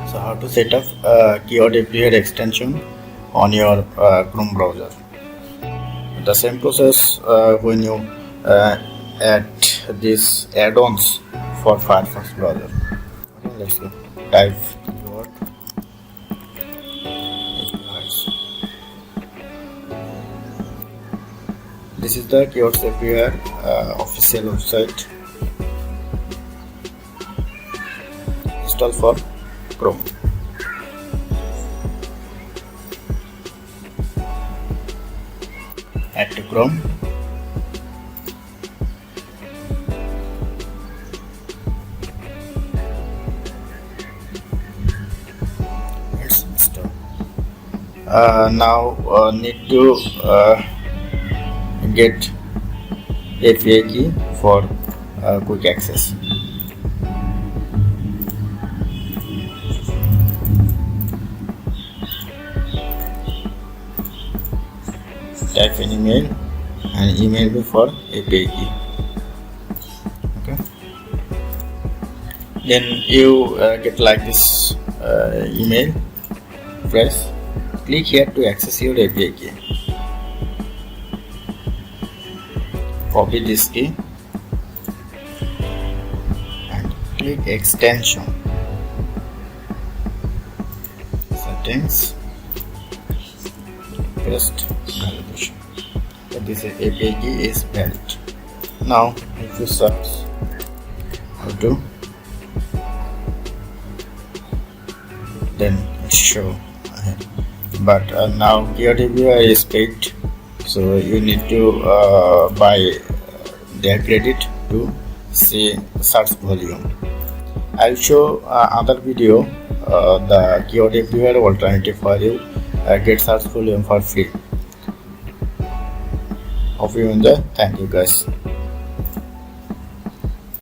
So how to set up keyword everywhere extension on your Chrome browser. The same process when you add these add-ons for Firefox browser. Okay, let's go. Type keyword. This is the keywords everywhere official website installed for Chrome. Add to Chrome. It's installed. Now need to get API key for quick access. Type an email and email me for API key. Okay. Then you get like this email. Press click here to access your API key. Copy this key and click extension, settings, paste validation. So this API key is valid. Now if you search how to, then it show ahead. But now keyword everywhere is paid, so you need to buy their credit to see search volume. I'll show other video the keyword everywhere alternative for you get search volume for free. Hope you enjoy. Thank you guys.